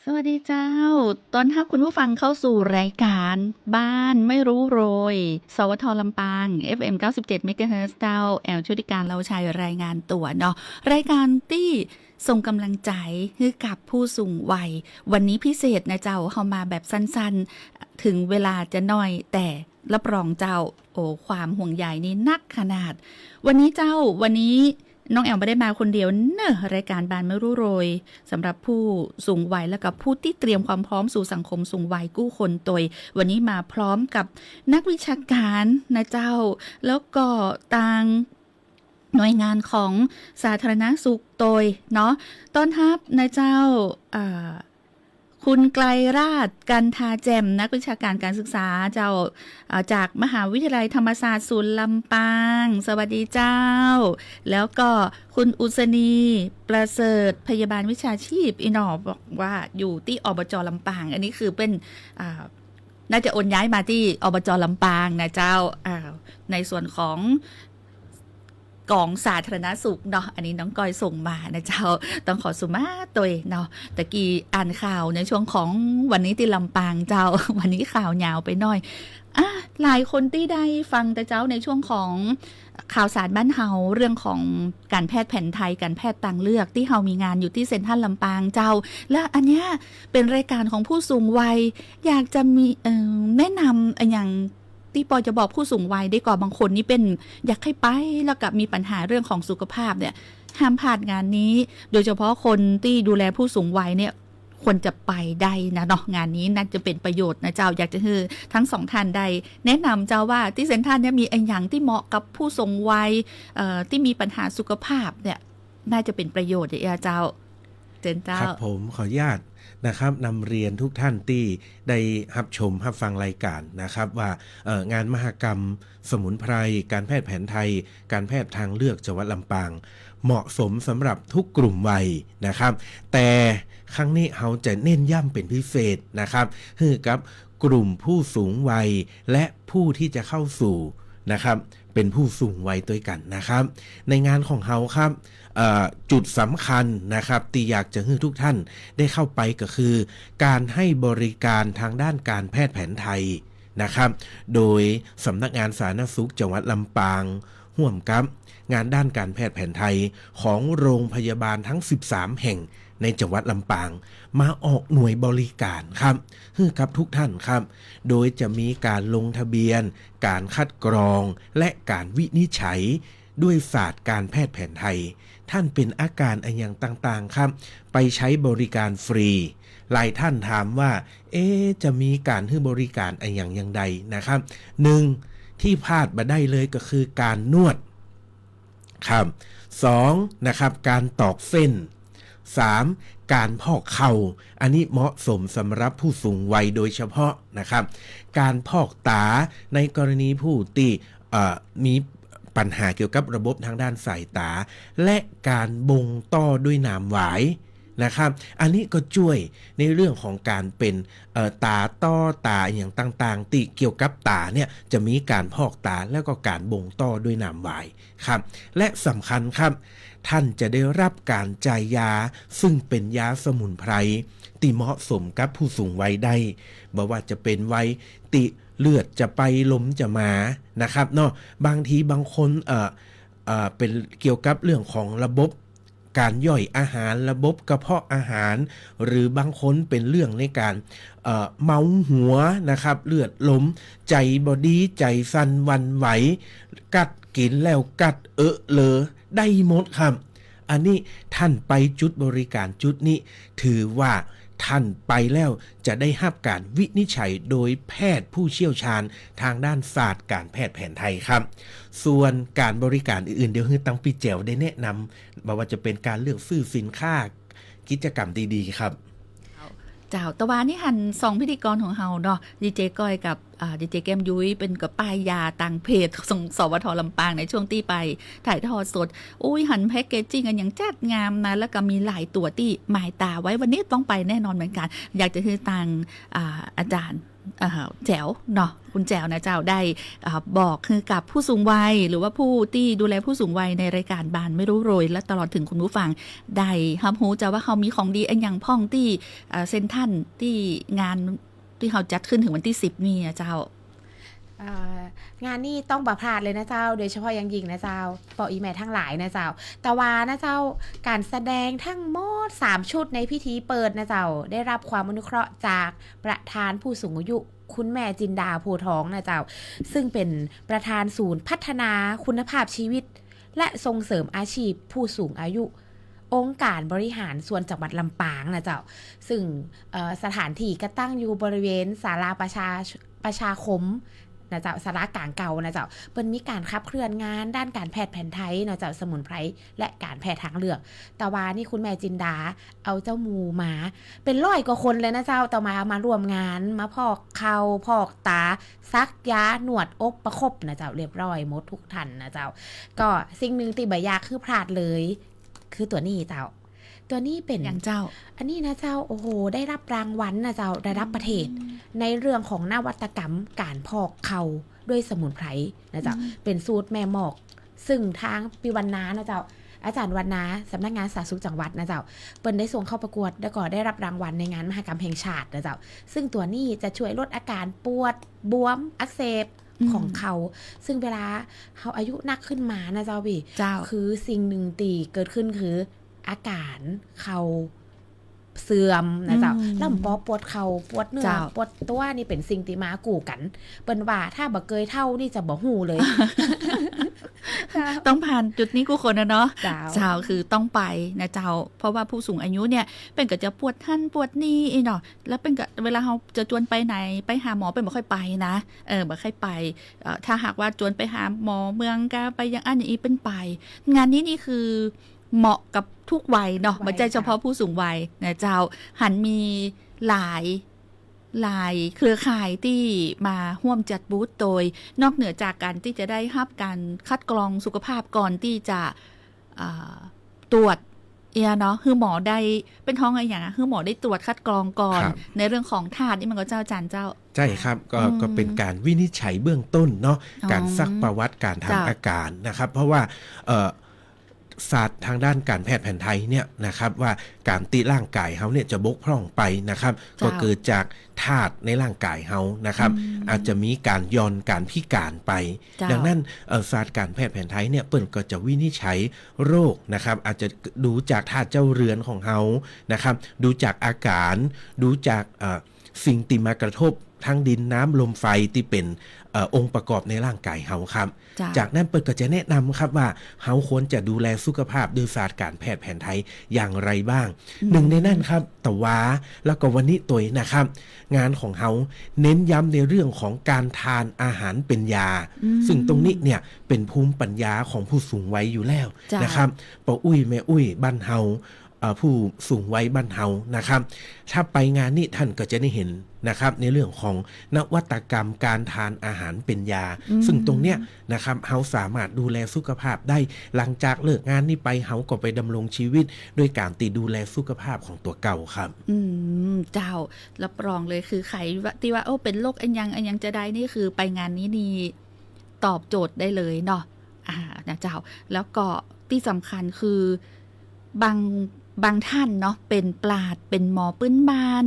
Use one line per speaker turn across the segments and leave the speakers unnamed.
สวัสดีเจ้าต้อนรับคุณผู้ฟังเข้าสู่รายการบ้านไม่รู้โรยสวทลำปาง FM 97 MHz เจ้าแอลชุติการเราชัยรายงานตัวเนาะรายการที่ส่งกำลังใจให้กับผู้สูงวัยวันนี้พิเศษนะเจ้าเข้ามาแบบสั้นๆถึงเวลาจะน้อยแต่รับรองเจ้าโอ้ความห่วงใยนี่นักขนาดวันนี้น้องแอลไม่ได้มาคนเดียวเนอะรายการบ้านไม่รู้โรยสำหรับผู้สูงวัยและกับผู้ที่เตรียมความพร้อมสู่สังคมสูงวัยกู้คนตยวันนี้มาพร้อมกับนักวิชาการนะเจ้าแล้วก็ต่างหน่วยงานของสาธารณสุขตยเนาะต้อนรับนะเจ้าคุณไกลราชกันทาแจ่มนักวิชาการการศึกษาเจ้าจากมหาวิทยาลัยธรรมศาสตร์ศูนย์ลำปางสวัสดีเจ้าแล้วก็คุณอุศนีประเสริฐพยาบาลวิชาชีพอินอบอกว่าอยู่ที่อบจลำปางอันนี้คือเป็นน่าจะโอนย้ายมาที่อบจลำปางนะเจ้าในส่วนของกองสาธารณสุขเนาะอันนี้น้องก้อยส่งมานะเจ้าต้องขอสุมาตัวเนาะตะกี้อ่านข่าวในช่วงของวันนี้ที่ลำปางเจ้าวันนี้ข่าวยาวไปหน่อยหลายคนที่ได้ฟังแต่เจ้าในช่วงของข่าวสารบ้านเฮาเรื่องของการแพทย์แผนไทยการแพทย์ต่างเลือกที่เฮามีงานอยู่ที่เซ็นทรัลลำปางเจ้าและอันเนี้ยเป็นรายการของผู้สูงวัยอยากจะมีแนะนำอย่างที่ปอจะบอกผู้สูงวัยได้ก่อนบางคนนี่เป็นอยากให้ไปแล้วกับมีปัญหาเรื่องของสุขภาพเนี่ยห้ามพลาดงานนี้โดยเฉพาะคนที่ดูแลผู้สูงวัยเนี่ยควรจะไปได้นะเนาะงานนี้น่าจะเป็นประโยชน์นะเจ้าอยากจะให้ทั้งสองท่านได้แนะนำเจ้าว่าที่เซ็นทรัลเนี่ยมีอย่างที่เหมาะกับผู้สูงวัยที่มีปัญหาสุขภาพเนี่ยน่าจะเป็นประโยชน์เลยเจ้าเจนเจ้า
ครับผมขออนุญาตนะครับนำเรียนทุกท่านที่ได้รับชมรับฟังรายการนะครับว่างานมหกรรมสมุนไพรการแพทย์แผนไทยการแพทย์ทางเลือกจังหวัดลำปางเหมาะสมสำหรับทุกกลุ่มวัยนะครับแต่ครั้งนี้เราจะเน้นย้ำเป็นพิเศษนะครับคือกับกลุ่มผู้สูงวัยและผู้ที่จะเข้าสู่นะครับเป็นผู้สูงวัยด้วยกันนะครับในงานของเราครับจุดสำคัญนะครับที่อยากจะให้ทุกท่านได้เข้าไปก็คือการให้บริการทางด้านการแพทย์แผนไทยนะครับโดยสำนักงานสาธารณสุขจังหวัดลำปางร่วมกับงานด้านการแพทย์แผนไทยของโรงพยาบาลทั้ง13แห่งในจังหวัดลำปางมาออกหน่วยบริการครับให้กับทุกท่านครับโดยจะมีการลงทะเบียนการคัดกรองและการวินิจฉัยด้วยศาสตร์การแพทย์แผนไทยท่านเป็นอาการอย่างต่างๆครับไปใช้บริการฟรีหลายท่านถามว่าจะมีการให้บริการอย่างใดนะครับ1ที่พลาดมาได้เลยก็คือการนวดครับ2นะครับการตอกเส้น3การพอกเข่าอันนี้เหมาะสมสำหรับผู้สูงวัยโดยเฉพาะนะครับการพอกตาในกรณีผู้ที่มีปัญหาเกี่ยวกับระบบทางด้านสายตาและการบ่งต้อด้วยน้ำหวายนะครับอันนี้ก็ช่วยในเรื่องของการเป็นตาต้อตาอย่างต่างๆที่เกี่ยวกับตาเนี่ยจะมีการพอกตาแล้วก็การบ่งต้อด้วยน้ำหวายครับและสำคัญครับท่านจะได้รับการจ่ายยาซึ่งเป็นยาสมุนไพรที่เหมาะสมกับผู้สูงวัยได้บ่ว่าจะเป็นวัยติเลือดจะไปลมจะมานะครับเนาะบางทีบางคนเป็นเกี่ยวกับเรื่องของระบบการย่อยอาหารระบบกระเพาะอาหารหรือบางคนเป็นเรื่องในการเมาหัวนะครับเลือดล้มใจบอดี้ใจสั่นวันไหวกัดกินแล้วกัดเลอได้หมดครับอันนี้ท่านไปจุดบริการจุดนี้ถือว่าท่านไปแล้วจะได้รับการวินิจฉัยโดยแพทย์ผู้เชี่ยวชาญทางด้านศาสตร์การแพทย์แผนไทยครับส่วนการบริการอื่นๆเดี๋ยวให้ตั้งปีแจวได้แนะนำว่าจะเป็นการเลือกซื้อสินค้ากิจกรรมดีๆครับ
เจ้าตะวันนี่หันสองพิธีกรของเฮาเนาะดีเจก้อยกับดีเจแก้มยุ้ยเป็นกับป้ายยาต่างเพจส่งสวทลำปางในช่วงที่ไปถ่ายทอดสดหันแพ็กเกจจิ้งกันอย่างจัดงามนะแล้วก็มีหลายตัวที่หมายตาไว้วันนี้ต้องไปแน่นอนเหมือนกันอยากจะให้ทางอาจารย์ แจ๋วเนาะคุณแจ๋วนะเจ้าได้บอกคือกับผู้สูงวัยหรือว่าผู้ที่ดูแลผู้สูงวัยในรายการบานไม่รู้โรยและตลอดถึงคุณผู้ฟังได้รับรู้จะว่าเขามีของดีอันอย่างพ่องที่เซนทันที่งานที่เขาจัดขึ้นถึงวันที่10นี่เจ้
างานนี้ต้องบ่พลาดเลยนะเจ้าโดยเฉพาะอย่างยิ่งนะเจ้าปออีแม่ทั้งหลายนะเจ้าแต่ว่านะเจ้าการแสดงทั้งหมด3ชุดในพิธีเปิดนะเจ้าได้รับความอนุเคราะห์จากประธานผู้สูงอายุคุณแม่จินดาโพทองนะเจ้าซึ่งเป็นประธานศูนย์พัฒนาคุณภาพชีวิตและส่งเสริมอาชีพผู้สูงอายุองค์การบริหารส่วนจังหวัดลำปางนะเจ้าซึ่งสถานที่ก็ตั้งอยู่บริเวณศาลาประชาคมนะเจ้าสาระกลางเก่านะเจ้าเปิ้นมีการขับเคลื่อนงานด้านการแพทย์แผนไทยนะเจ้าสมุนไพรและการแพทย์ทางเลือกแต่ว่านี่คุณแม่จินดาเอาเจ้าหมูมาเป็น100กว่าคนเลยนะเจ้าต่อมารวมงานมาพอกเข่าพอกตาซักยาหนวดอกประคบนะเจ้าเรียบร้อยหมดทุกท่านนะเจ้าก็สิ่งนึงที่บ่อยากคือพลาดเลยคือตัวนี้เจ้าตัวนี้เป็น
อย่างเจ้า
อันนี้นะเจ้าโอ้โหได้รับรางวัลนะเจ้าระดับประเทศในเรื่องของนวัตกรรมการพอกเข่าด้วยสมุนไพรนะเจ้าเป็นสูตรแม่หมอกซึ่งทางปีวรรณานะเจ้าอาจารย์วรรณาสำนักงานสาธารณสุขจังหวัดนะเจ้าเปิ้นได้ส่งเข้าประกวดแล้วก็ได้รับรางวัลในงานมหกรรมแห่งชาตินะเจ้าซึ่งตัวนี้จะช่วยลดอาการปวดบวมอักเสบของเขาซึ่งเวลาเขาอายุนักขึ้นมานะเจ้าพี่คือสิ่งหนึ่งตีเกิดขึ้นคืออาการเขาเสื่อมนะเจ้าล่ำปอปวดเขาปวดเนื้อปวดตัวนี่เป็นสิ่งที่มากู่กันเปิ้นว่าถ้าบ่เกยเท่านี่จะบ่ฮู้เลย
ต้องผ่านจุดนี้กูคนนะเนาะเจ้าคือต้องไปนะเจ้าเพราะว่าผู้สูงอายุเนี่ยเป็นก็จะปวดท่านปวดนี่เนาะแล้วเป็นก็เวลาเราจะจวนไปไหนไปหาหมอเป็นบ่ค่อยไปนะบ่ค่อยไปถ้าหากว่าจวนไปหาหมอเมืองกาไปอย่างอันอย่างนี้เป็นไปงานนี้นี่คือเหมาะกับทุกวัยเนาะไม่ใช่เฉพาะผู้สูงวัยนะเจ้าหันมีหลายเครือข่ายที่มาร่วมจัดบูธโดยนอกเหนือจากการที่จะได้รับการคัดกรองสุขภาพก่อนที่จะตรวจเนาะคือหมอได้เป็นท้องอะไรอย่างคือหมอได้ตรวจคัดกรองก่อนในเรื่องของธาตุนี่มันก็เจ้าจานเจ้า
ใช่ครับก็เป็นการวินิจฉัยเบื้องต้นเนาะการซักประวัติการทำอาการนะครับเพราะว่าศาสตร์ทางด้านการแพทย์แผนไทยเนี่ยนะครับว่าการตีร่างกายเขาเนี่ยจะบกพร่องไปนะครับก็เกิดจากธาตุในร่างกายเขานะครับอาจจะมีการย่อนการพิการไปดังนั้นศาสตร์การแพทย์แผนไทยเนี่ยเปิ้นก็จะวินิจฉัยโรคนะครับอาจจะดูจากธาตุเจ้าเรือนของเขานะครับดูจากอาการดูจากสิ่งที่มากระทบทั้งดินน้ำลมไฟที่เป็นองค์ประกอบในร่างกายเฮาครับจากนั้นเปิดก็จะแนะนำครับว่าเฮาควรจะดูแลสุขภาพด้วยศาสตร์การแพทย์แผนไทยอย่างไรบ้างหนึ่งในนั้นครับตะวาแล้วก็วันนี้ตัวนะครับงานของเฮาเน้นย้ำในเรื่องของการทานอาหารเป็นยาซึ่งตรงนี้เนี่ยเป็นภูมิปัญญาของผู้สูงวัยอยู่แล้วนะครับป้าอุ้ยแม่อุ้ยบ้านเฮาผู้สูงวัยบ้านเฮานะครับถ้าไปงานนี้ท่านก็จะได้เห็นนะครับในเรื่องของนวัตกรรมการทานอาหารเป็นยาซึ่งตรงเนี้ยนะครับเฮาสามารถดูแลสุขภาพได้หลังจากเลิกงานนี้ไปเฮาก็ไปดำรงชีวิตโดยการดูแลสุขภาพของตัวเก่าครับ
เจ้ารับรองเลยคือใครที่ว่าเป็นโรคอันยังจะได้นี่คือไปงานนี้นี่ตอบโจทย์ได้เลยเนาะนะเจ้าแล้วก็ที่สำคัญคือบางท่านเนาะเป็นปราชญ์เป็นหมอปื้นบ้าน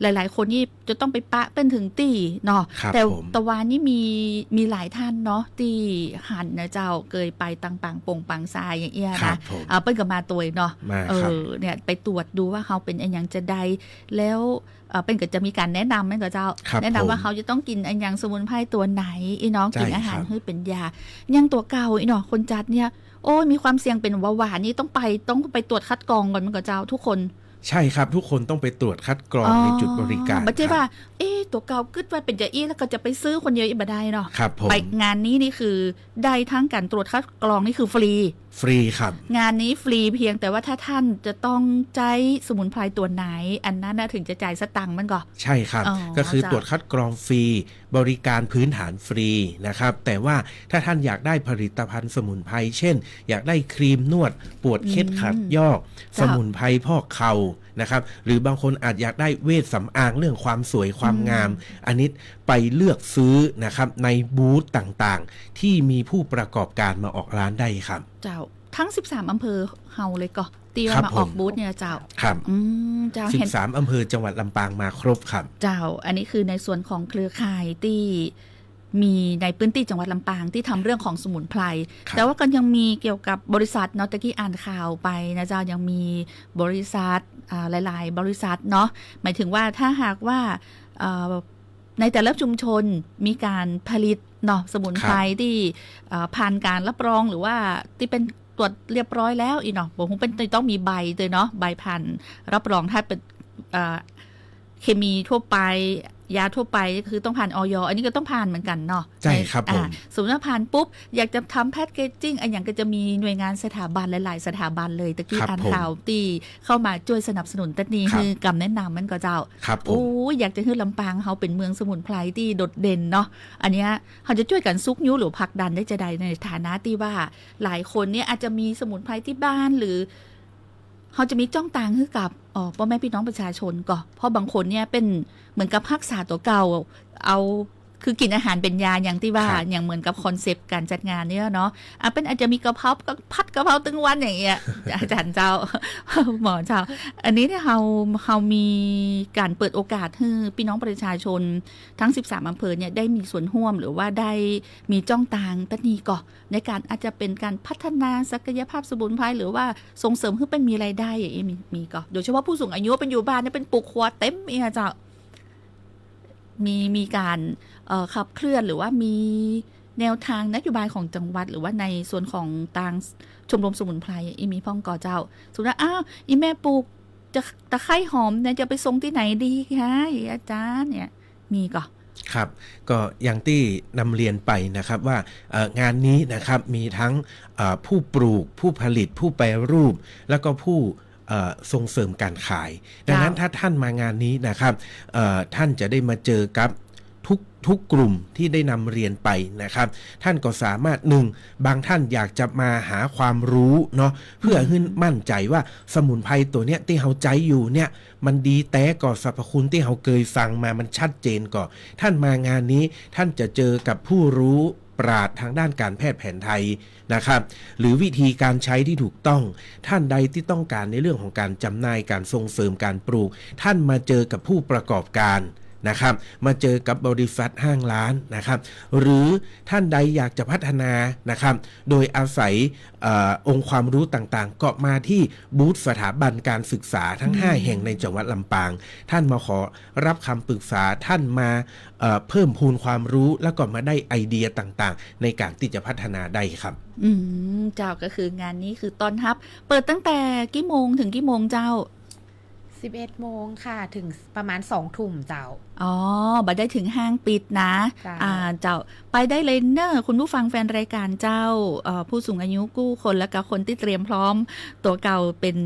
หลายๆคนนี่จะต้องไปปะเป็นถึงตีเนาะแต่ตะวันนี่มีหลายท่านเนาะที่หันนะเจ้าเคยไปตังปังปงปังทรายอย่างเงี้ยนะเปิ้นก็มาตัวเนาะเนี่ยไปตรวจดูว่าเขาเป็นอันยังจะได้แล้วเป็นก็จะมีการแนะนำไหมก็เจ้าแนะนำว่าเขาจะต้องกินอันยังสมุนไพรตัวไหนอีน้องกินอาหารให้เป็นยายังตัวเก่าอีเนาะคนจัดเนี่ยโอ้ยมีความเสี่ยงเป็นเบาหวานนี่ต้องไปตรวจคัดกรองก่อนมันก็เจ้าทุกคน
ใช่ครับทุกคนต้องไปตรวจคัดกรองในจุดบริการ
ไม่ใช่ว่าตัวเก่ากึดว่าเป็นจะแล้วก็จะไปซื้อคนเดียวอีกบ่ได้เนาะ
ครับผม
ไปงานนี้นี่คือได้ทั้งการตรวจคัดกรองนี่คือฟรี
ฟรีครับ
งานนี้ฟรีเพียงแต่ว่าถ้าท่านจะต้องใช้สมุนไพรตัวไหนอันนั้นถึงจะจ่ายสตังค์มันก็
ใช่ครับ
อ๋อ
ก็คือ
จ้ะ
ตรวจคัดกรองฟรีบริการพื้นฐานฟรีนะครับแต่ว่าถ้าท่านอยากได้ผลิตภัณฑ์สมุนไพรเช่น อยากได้ครีมนวดปวดเคล็ดขัดยอก
จ้ะ
สมุนไพรพอกเข่านะครับหรือบางคนอาจอยากได้เวชสำอางเรื่องความสวยความงาม อันนี้ไปเลือกซื้อนะครับในบูธต่างๆ ที่มีผู้ประกอบการมาออกร้านได้ครับ
เจ้าทั้ง13อำเภอเฮาเลยก็ตี
ครั
ว่า
บ
มาออก
ผม
บูธเนี่ยเจ้า
ครับ
เจ้าเห็น
13อำเภอจังหวัดลำปางมาครบครับ
เจ้าอันนี้คือในส่วนของเครือข่ายที่มีในพื้นที่จังหวัดลำปางที่ทำเรื่องของสมุนไพร
ครับ
แต่ว่าก็ยังมีเกี่ยวกับบริษัทเนาะตะกี้อ่านข่าวไปนะเจ้ายังมีบริษัทหลายๆ บริษัทเนาะหมายถึงว่าถ้าหากว่าในแต่ละชุมชนมีการผลิตเนาะสมุนไพรที่ผ่านการรับรองหรือว่าที่เป็นตรวจเรียบร้อยแล้วอีเนาะผมคงเป็นต้องมีใบเลยเนาะใบผ่านรับรองถ้าเป็นเคมีทั่วไปยาทั่วไปคือต้องผ่านออยอันนี้ก็ต้องผ่านเหมือนกันเนาะ
ใช่ครับผม
สมมติว่าผ่านปุ๊บอยากจะทำแพคเกจจิ้งอันอย่างก็จะมีหน่วยงานสถาบันหลายๆสถาบันเลยตะกี้
ครับ
อ่าน
ผม
ข่าวตีเข้ามาช่วยสนับสนุนตัดนี้
ครับ
คือกำแนะนำมันก็เจ้า
ครับผม
โอ้ยอยากจะให้ลำปางเขาเป็นเมืองสมุนไพรที่โดดเด่นเนาะอันเนี้ยเขาจะช่วยกันซุกนิ้วหรือผลักดันได้จะใดในฐานะที่ว่าหลายคนเนี่ยอาจจะมีสมุนไพรที่บ้านหรือเขาจะมีจ้องตางให้กับพ่อแม่พี่น้องประชาชนก็เพราะบางคนเนี่ยเป็นเหมือนกับรักษาตัวเก่าเอาคือกินอาหารเป็นยาอย่างที่ว่า
ครับ
อย่างเหมือนกับคอนเซปต์การจัดงานเนี่ยเนาะเป็นอาจจะมีกะเพราก็พัดกะเพราตึงวันอย่างเงี้ย อาจารย์เจ้า หมอเจ้า อันนี้เนี่ยเรามีการเปิดโอกาสให้พี่น้องประชาชนทั้ง13อำเภอเนี่ยได้มีส่วนร่วมหรือว่าได้มีจ้องตางตะนีก่อในการอาจจะเป็นการพัฒนาศักยภาพสมุนไพรหรือว่าส่งเสริมให้เป็นมีรายได้อย่างนี้มีก่อโดยเฉพาะผู้สูงอายุเป็นอยู่บ้านเนี่ยเป็นปลูกครัวเต็มเจ้ามีการขับเคลื่อนหรือว่ามีแนวทางนโยบายของจังหวัดหรือว่าในส่วนของทางชมรมสมุนไพรมีพ่องก่อเจ้าสมมติว่าอีแม่ปลูกจะตะไคร้หอมเนี่ยจะไปส่งที่ไหนดีคะอาจารย์เนี่ยมีก่อ
ครับก็อย่างที่นำเรียนไปนะครับว่างานนี้นะครับมีทั้งผู้ปลูกผู้ผลิตผู้แปรรูปแล้วก็ผู้ส่งเสริมการขายดังนั้นถ้าท่านมางานนี้นะครับท่านจะได้มาเจอกับทุกกลุ่มที่ได้นำเรียนไปนะครับท่านก็สามารถบางท่านอยากจะมาหาความรู้เนาะเพื่อให้มั่นใจว่าสมุนไพรตัวเนี้ยที่เฮาใจอยู่เนี่ยมันดีแต่ก่อสรรพคุณที่เฮาเคยฟังมามันชัดเจนก่อท่านมางานนี้ท่านจะเจอกับผู้รู้ปราชญ์ทางด้านการแพทย์แผนไทยนะครับหรือวิธีการใช้ที่ถูกต้องท่านใดที่ต้องการในเรื่องของการจำหน่ายการส่งเสริมการปลูกท่านมาเจอกับผู้ประกอบการนะครับมาเจอกับบริษัทห้างร้านนะครับหรือท่านใดอยากจะพัฒนานะครับโดยอาศัยองค์ความรู้ต่างๆก็มาที่บูธสถาบันการศึกษาทั้ง5แห่งในจังหวัดลำปางท่านมาขอรับคำปรึกษาท่านมาเพิ่มพูนความรู้แล้วก็มาได้ไอเดียต่างๆในการที่จะพัฒนาได้ครับ
เจ้าก็คืองานนี้คือตอนรับเปิดตั้งแต่กี่โมงถึงกี่โมงเจ้า
11 โมงค่ะถึงประมาณ2 ทุ่มเจ้า
บัดได้ถึงห้างปิดนะเจ้าไปได้เลยเนอะคุณผู้ฟังแฟนรายการเจ้าผู้สูงอายุกู้คนและก็คนที่เตรียมพร้อมตัวเก่าเป็น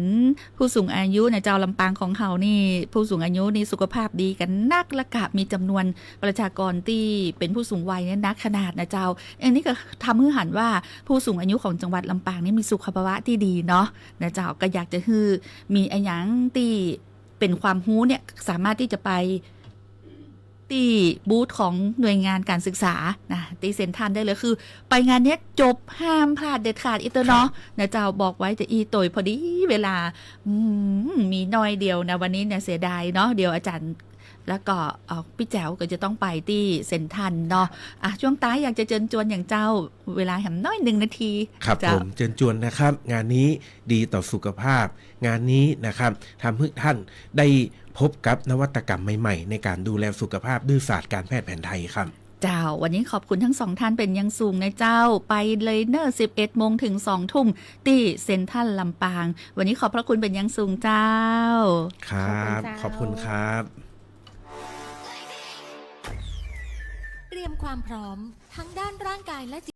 ผู้สูงอายุในเจ้าลำปางของเขานี่ผู้สูงอายุนี่สุขภาพดีกันนักและกะมีจำนวนประชากรที่เป็นผู้สูงวัยเนี่ยนักขนาดนะเจ้าอันนี้ก็ทำให้หันว่าผู้สูงอายุของจังหวัดลำปางนี่มีสุขภาวะที่ดีเนาะนะเจ้าก็อยากจะคือมีอันยังที่เป็นความรู้เนี่ยสามารถที่จะไปที่บูธของหน่วยงานการศึกษานะที่เซ็นทรัลได้เลยคือไปงานนี้จบห้ามพลาดเด็ดขาดอีเตอร์เนาะนะเจ้าบอกไว้จะอีตยพอดีเวลามีน้อยเดียวนะวันนี้เนี่ยเสียดายเนาะเดี๋ยวอาจารย์แล้วก็พี่แจ๋วก็จะต้องไปที่เซ็นทรัลเนาะช่วงท้ายอยากจะเชิญชวนอย่างเจ้าเวลาแหมน้อย1 นาที
ครับผมเชิญชวนนะครับงานนี้ดีต่อสุขภาพงานนี้นะครับทำให้ท่านได้พบกับนวัตกรรมใหม่ๆในการดูแลสุขภาพด้วยศาสตร์การแพทย์แผนไทยครับ
เจ้าวันนี้ขอบคุณทั้งสองท่านเป็นยังสูงนะเจ้าไปเลยเนอร์11 โมงถึง2 ทุ่มที่เซ็นทรัลลำปางวันนี้ขอบพระคุณเป็นยังสูงเจ้า
ครับขอบคุณครับ
เตรียมความพร้อมทั้งด้านร่างกายและจิต